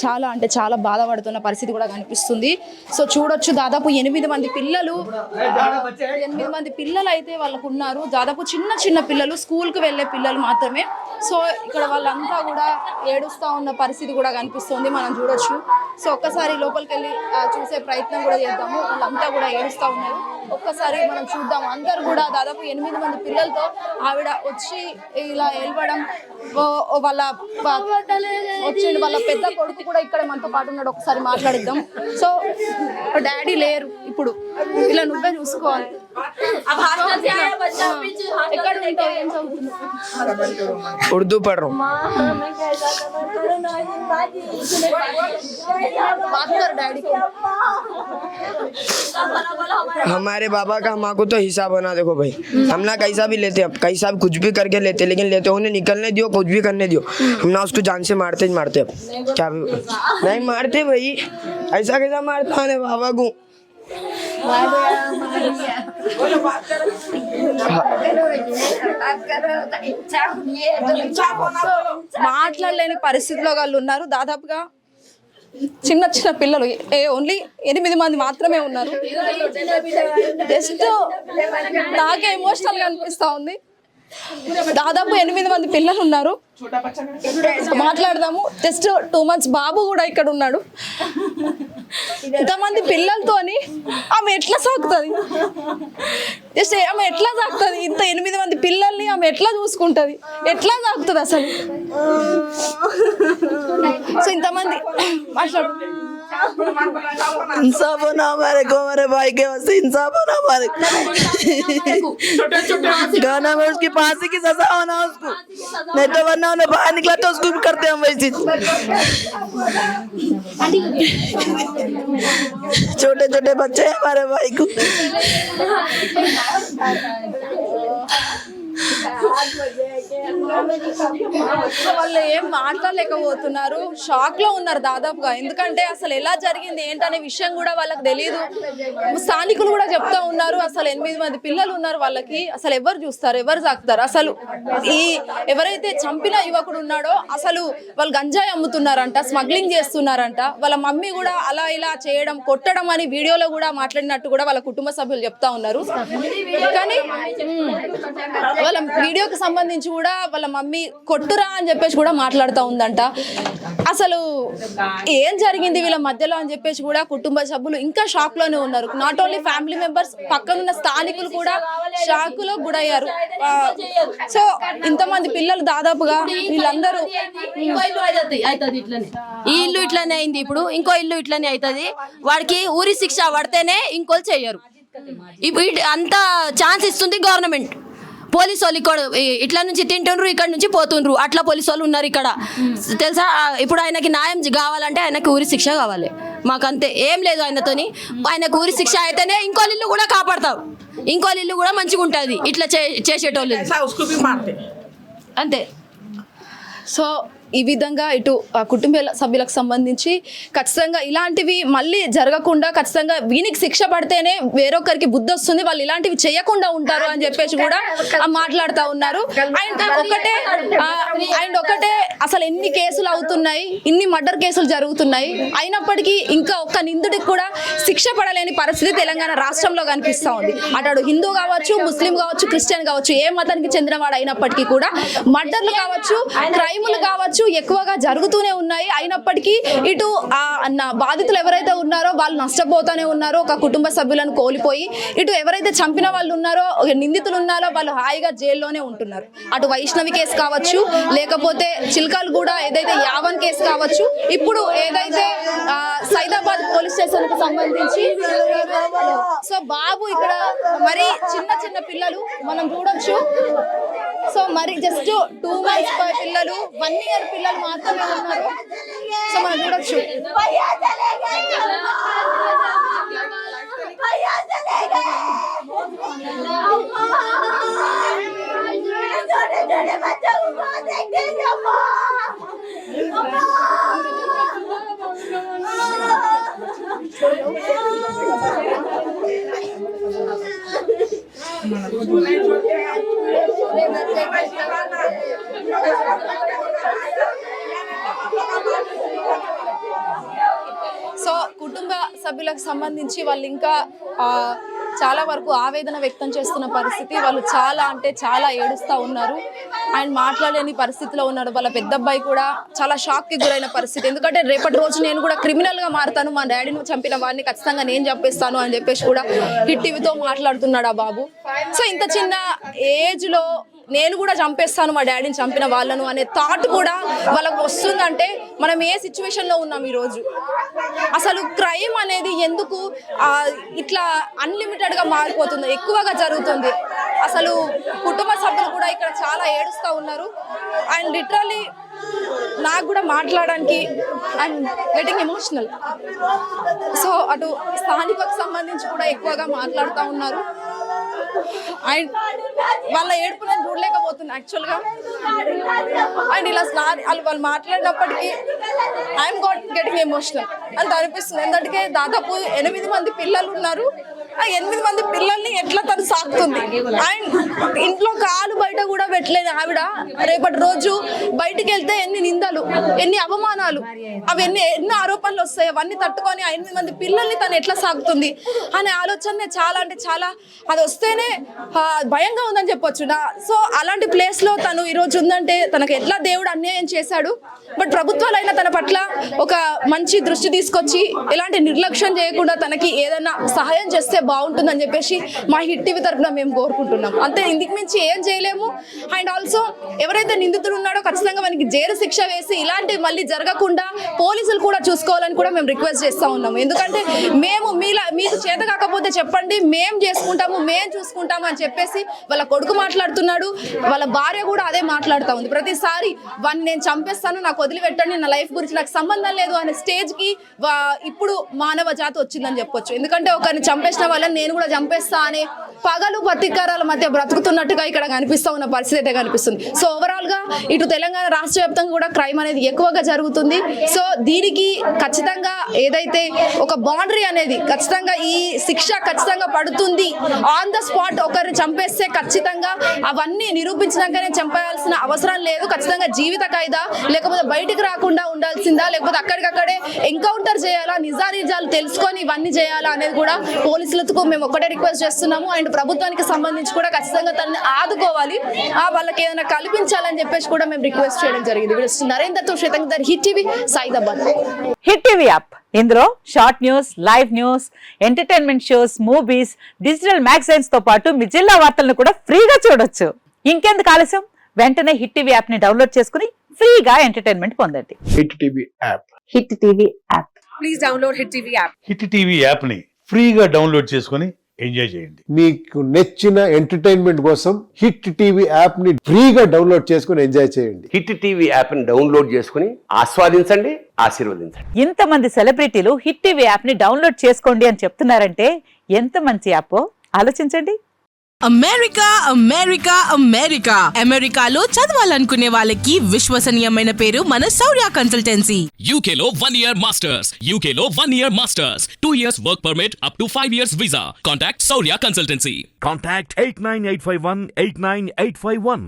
చాలా అంటే చాలా బాధపడుతున్న పరిస్థితి కూడా కనిపిస్తుంది. సో చూడొచ్చు, దాదాపు 8 మంది పిల్లలు అయితే వాళ్ళకు ఉన్నారు. దాదాపు చిన్న పిల్లలు, స్కూల్కి వెళ్ళే పిల్లలు మాత్రమే. సో ఇక్కడ వాళ్ళంతా కూడా ఏడుస్తూ ఉన్న పరిస్థితి కూడా కనిపిస్తుంది, మనం చూడొచ్చు. సో ఒక్కసారి లోపలికి వెళ్ళి చూసే ప్రయత్నం కూడా చేద్దాము. వాళ్ళంతా కూడా ఏడుస్తూ ఉన్నారు, ఒక్కసారి మనం చూద్దాం. అందరు కూడా దాదాపు 8 మంది పిల్లలతో ఆవిడ వచ్చి ఇలా ఏల్వడం, వాళ్ళ పెద్ద కొడుకు కూడా ఇక్కడ మనతో పాటు ఉన్నాడు, ఒకసారి మాట్లాడిద్దాం. సో డాడీ లేరు ఇప్పుడు, ఇలా నువ్వే చూసుకోవాలి. ఎక్కడ ఉంటావు, ఏం చదువుతున్నావు? उर्दू पढ़ रहा हूँ। बात कर डैडी को। हमारे बाबा का हमको तो हिसाब बना, देखो भाई हम ना कैसा भी लेते, अब कैसा भी कुछ भी करके लेते, लेकिन लेते उन्हें निकलने दियो, कुछ भी करने दियो, हम ना उसको जान से मारते ही मारते। अब क्या नहीं मारते भाई, ऐसा कैसा मारता है बाबा को। మాట్లాడలేని పరిస్థితిలో వాళ్ళు ఉన్నారు. దాదాపుగా చిన్న పిల్లలు, ఓన్లీ 8 మంది మాత్రమే ఉన్నారు. జస్ట్ నాకే ఎమోషనల్ గా అనిపిస్తా ఉంది. దాదాపు 8 మంది పిల్లలు ఉన్నారు. మాట్లాడదాము. జస్ట్ 2 months బాబు కూడా ఇక్కడ ఉన్నాడు. ఇంతమంది పిల్లలతోని ఆమె ఎట్లా సాగుతుంది? జస్ట్ ఆమె ఎట్లా సాగుతుంది? ఇంత 8 మంది పిల్లల్ని ఆమె ఎట్లా చూసుకుంటుంది? ఎట్లా సాగుతుంది అసలు? సో ఇంతమంది మాట్లాడు. इंसाफ होना हमारे को, हमारे भाई के वैसे इंसाफ होना हमारे। गाना में उसकी फांसी की सजा होना उसको, नहीं तो वरना उन्हें बाहर निकला तो उसको भी करते हम वैसे। छोटे छोटे बच्चे हैं हमारे भाई को। వాళ్ళు ఏం మాట్లాడలేకపోతున్నారు, షాక్ లో ఉన్నారు దాదాపుగా. ఎందుకంటే అసలు ఎలా జరిగింది ఏంటనే విషయం కూడా వాళ్ళకి తెలియదు. స్థానికులు కూడా చెప్తా ఉన్నారు, అసలు 8 మంది పిల్లలు ఉన్నారు, వాళ్ళకి అసలు ఎవరు చూస్తారు, ఎవరు సాకుతారు? అసలు ఈ ఎవరైతే చంపిన యువకుడు ఉన్నాడో అసలు వాళ్ళు గంజాయి అమ్ముతున్నారంట, స్మగ్లింగ్ చేస్తున్నారంట. వాళ్ళ మమ్మీ కూడా అలా ఇలా చేయడం, కొట్టడం అని వీడియోలో కూడా మాట్లాడినట్టు కూడా వాళ్ళ కుటుంబ సభ్యులు చెప్తా ఉన్నారు. కానీ వాళ్ళ వీడియోకి సంబంధించి కూడా వాళ్ళ మమ్మీ కొట్టురా అని చెప్పేసి కూడా మాట్లాడుతూ ఉందంట. అసలు ఏం జరిగింది వీళ్ళ మధ్యలో అని చెప్పేసి కూడా కుటుంబ సభ్యులు ఇంకా షాక్ లోనే ఉన్నారు. నాట్ ఓన్లీ ఫ్యామిలీ మెంబర్స్, పక్కనున్న స్థానికులు కూడా షాక్ లో గురయ్యారు. సో ఇంతమంది పిల్లలు దాదాపుగా వీళ్ళందరూ ఈ ఇల్లు ఇట్లానే అయింది, ఇప్పుడు ఇంకో ఇల్లు ఇట్లానే అవుతుంది. వాడికి ఊరి శిక్ష పడితేనే ఇంకోళ్ళు చెయ్యరు. ఇప్పుడు అంత ఛాన్స్ ఇస్తుంది గవర్నమెంట్. పోలీసు వాళ్ళు ఇక్కడ ఇట్లా నుంచి తింటుండ్రు, ఇక్కడ నుంచి పోతుండ్రు, అట్లా పోలీసు వాళ్ళు ఉన్నారు ఇక్కడ, తెలుసా? ఇప్పుడు ఆయనకి న్యాయం కావాలంటే ఆయనకి ఊరి శిక్ష కావాలి. మాకంతే, ఏం లేదు ఆయనతోని. ఆయనకు ఊరి శిక్ష అయితేనే ఇంకో ఇల్లు కూడా కాపాడతాం, ఇంకో ఇల్లు కూడా మంచిగా ఉంటుంది ఇట్లా చేసేటోళ్ళు అంతే. సో ఈ విధంగా ఇటు కుటుంబ సభ్యులకు సంబంధించి ఖచ్చితంగా ఇలాంటివి మళ్ళీ జరగకుండా, ఖచ్చితంగా వీనికి శిక్ష పడితేనే వేరొకరికి బుద్ధి వస్తుంది, వాళ్ళు ఇలాంటివి చేయకుండా ఉంటారు అని చెప్పేసి కూడా మాట్లాడుతూ ఉన్నారు. అండ్ ఒకటే అసలు ఎన్ని కేసులు అవుతున్నాయి, ఇన్ని మర్డర్ కేసులు జరుగుతున్నాయి, అయినప్పటికీ ఇంకా ఒక్క నిందుడికి కూడా శిక్ష పడలేని పరిస్థితి తెలంగాణ రాష్ట్రంలో కనిపిస్తూ ఉంది. అటు హిందూ కావచ్చు, ముస్లిం కావచ్చు, క్రిస్టియన్ కావచ్చు, ఏ మతానికి చెందినవాడు అయినప్పటికీ కూడా మర్డర్లు కావచ్చు, క్రైములు కావచ్చు ఎక్కువగా జరుగుతూనే ఉన్నాయి. అయినప్పటికీ ఇటు బాధితులు ఎవరైతే ఉన్నారో వాళ్ళు నష్టపోతూనే ఉన్నారో, ఒక కుటుంబ సభ్యులను కోల్పోయి. ఇటు ఎవరైతే చంపిన వాళ్ళు ఉన్నారో, నిందితులు ఉన్నారో వాళ్ళు హాయిగా జైల్లోనే ఉంటున్నారు. అటు వైష్ణవి కేసు కావచ్చు, లేకపోతే చిల్కల్ కూడా ఏదైతే యావన్ కేసు కావచ్చు, ఇప్పుడు ఏదైతే సైదాబాద్ పోలీస్ స్టేషన్ కు సంబంధించి. సో బాబు ఇక్కడ మరి చిన్న పిల్లలు మనం చూడొచ్చు. సో మరి జస్ట్ 2 months పిల్లలు, 1 year పిల్లలు మాత్రమే ఉన్నారు. సో మనం చూడొచ్చు. సభ్యులకు సంబంధించి వాళ్ళు ఇంకా చాలా వరకు ఆవేదన వ్యక్తం చేస్తున్న పరిస్థితి. వాళ్ళు చాలా అంటే చాలా ఏడుస్తూ ఉన్నారు. ఆయన మాట్లాడలేని పరిస్థితిలో ఉన్నాడు. వాళ్ళ పెద్ద అబ్బాయి కూడా చాలా షాక్కి గురైన పరిస్థితి. ఎందుకంటే రేపటి రోజు నేను కూడా క్రిమినల్గా మారుతాను, మా డాడీని చంపిన వాడిని ఖచ్చితంగా నేను చంపేస్తాను అని చెప్పేసి కూడా హిట్ టీవీతో మాట్లాడుతున్నాడు ఆ బాబు. సో ఇంత చిన్న ఏజ్లో నేను కూడా చంపేస్తాను మా డాడీని చంపిన వాళ్ళను అనే థాట్ కూడా వాళ్ళకు వస్తుందంటే మనం ఏ సిచ్యువేషన్లో ఉన్నాం ఈరోజు. అసలు క్రైమ్ అనేది ఎందుకు ఇట్లా అన్లిమిటెడ్గా మారిపోతుంది, ఎక్కువగా జరుగుతుంది. అసలు కుటుంబ సభ్యులు కూడా ఇక్కడ చాలా ఏడుస్తూ ఉన్నారు. అండ్ లిటరల్లీ నాకు కూడా మాట్లాడడానికి ఐఎమ్ గెటింగ్ ఎమోషనల్. సో అటు స్థానికకు సంబంధించి కూడా ఎక్కువగా మాట్లాడుతూ ఉన్నారు. అండ్ వాళ్ళ ఏడుపు నేను చూడలేకపోతున్నా యాక్చువల్గా. అండ్ ఇలా వాళ్ళు మాట్లాడినప్పటికీ ఐఎమ్ గెటింగ్ ఎమోషనల్ అంత అనిపిస్తుంది. ఎందుకంటే దాదాపు 8 మంది పిల్లలు ఉన్నారు. ఆ 8 మంది పిల్లల్ని ఎట్లా తను సాకుతుంది. అండ్ ఇంట్లో కాలు బయట కూడా పెట్టలేని ఆవిడ రేపటి రోజు బయటికి వెళ్తే ఎన్ని నిందలు, ఎన్ని అవమానాలు, అవన్నీ ఎన్నో ఆరోపణలు వస్తాయి. అవన్నీ తట్టుకొని ఆ 8 మంది పిల్లల్ని తను ఎట్లా సాగుతుంది అనే ఆలోచన చాలా అంటే చాలా, అది వస్తేనే భయంగా ఉందని చెప్పొచ్చు. సో అలాంటి ప్లేస్లో తను ఈరోజు ఉందంటే తనకు ఎట్లా దేవుడు అన్యాయం చేశాడు. బట్ ప్రభుత్వాలైనా తన పట్ల ఒక మంచి దృష్టి తీసుకొచ్చి ఎలాంటి నిర్లక్ష్యం చేయకుండా తనకి ఏదైనా సహాయం చేస్తే బాగుంటుందని చెప్పేసి మా హిట్ టీవీ తరఫున మేము కోరుకుంటున్నాం. అంతే, ఇందుకు మించి ఏం చేయలేము. అండ్ ఆల్సో ఎవరైతే నిందితుడు ఉన్నాడో ఖచ్చితంగా మనకి జైలు శిక్ష వేసి ఇలాంటివి మళ్ళీ జరగకుండా పోలీసులు కూడా చూసుకోవాలని కూడా మేము రిక్వెస్ట్ చేస్తూ ఉన్నాము. ఎందుకంటే మేము మీకు చేత కాకపోతే చెప్పండి, మేము చేసుకుంటాము, మేము చూసుకుంటాము అని చెప్పేసి వాళ్ళ కొడుకు మాట్లాడుతున్నాడు. వాళ్ళ భార్య కూడా అదే మాట్లాడుతూ ఉంది. ప్రతిసారి వాడిని నేను చంపేస్తాను, నాకు వదిలిపెట్టండి, నా లైఫ్ గురించి నాకు సంబంధం లేదు అనే స్టేజ్కి ఇప్పుడు మానవ జాతి వచ్చిందని చెప్పొచ్చు. ఎందుకంటే ఒకరిని చంపేసిన వాళ్ళని నేను కూడా చంపేస్తా అనే పగలు ప్రతీకారాల మధ్య బ్రతుకుతున్నట్టుగా ఇక్కడ కనిపిస్తూ ఉన్న పరిస్థితి అయితే కనిపిస్తుంది. సో ఓవరాల్గా ఇటు తెలంగాణ రాష్ట్ర వ్యాప్తంగా కూడా క్రైమ్ అనేది ఎక్కువగా జరుగుతుంది. సో దీనికి ఖచ్చితంగా ఏదైతే ఒక బౌండరీ అనేది ఖచ్చితంగా ఈ శిక్ష ఖచ్చితంగా పడుతుంది. ఆన్ ద స్పాట్ ఒకరిని చంపేస్తే ఖచ్చితంగా అవన్నీ నిరూపించినాకనే చంపేయాల్సిన అవసరం లేదు. ఖచ్చితంగా జీవిత ఖైదా, లేకపోతే బయటికి రాకుండా ఉండాల్సిందా, లేకపోతే అక్కడికక్కడే ఎన్కౌంటర్ చేయాలా, నిజాలు తెలుసుకొని ఇవన్నీ చేయాలా అనేది కూడా పోలీసులకు మేము ఒక్కటే రిక్వెస్ట్ చేస్తున్నాము. అండ్ ప్రభుత్వానికి సంబంధించి కూడా ఖచ్చితంగా తనని ఆదుకోవాలి, వాళ్ళకి ఏదైనా కల్పించాలని చెప్పేసి కూడా మేము రిక్వెస్ట్ చేయడం జరిగింది. నరేందర్తో శ్వేతంగా hit TV Saidabad. Hit TV app, ఇందులో short news, live news, entertainment shows, movies, digital magazines తో పాటు మీ జిల్లా వార్తలను కూడా ఫ్రీగా చూడొచ్చు. ఇంకెందుకు ఆలస్యం, వెంటనే హిట్ టీవీ యాప్ ని డౌన్లోడ్ చేసుకుని ఫ్రీగా ఎంటర్టైన్మెంట్ పొందండి. Hit TV app. Hit TV app. Please download hit TV app. Hit TV app ని ఫ్రీగా డౌన్లోడ్ చేసుకొని ఎంజాయ్ చేయండి. మీకు నచ్చిన ఎంటర్టైన్మెంట్ కోసం హిట్ టీవీ యాప్ ని ఫ్రీగా డౌన్లోడ్ చేసుకుని ఎంజాయ్ చేయండి. హిట్ టీవీ యాప్ ని డౌన్లోడ్ చేసుకుని ఆస్వాదించండి, ఆశీర్వదించండి. ఇంతమంది సెలబ్రిటీలు హిట్ టీవీ యాప్ ని డౌన్లోడ్ చేసుకోండి అని చెప్తున్నారంటే ఎంత మంచి యాప్ ఆలోచించండి. అమెరికా అమెరికా అమెరికా అమెరికాలో చదవాలనుకునే వాళ్ళకి విశ్వసనీయమైన పేరు మన శౌర్య కన్సల్టెన్సీ. UK లో 1 year masters. UK లో 1 year masters. 2 years work permit up to 5 years visa. Contact Saurya Consultancy. Contact 89851 89851.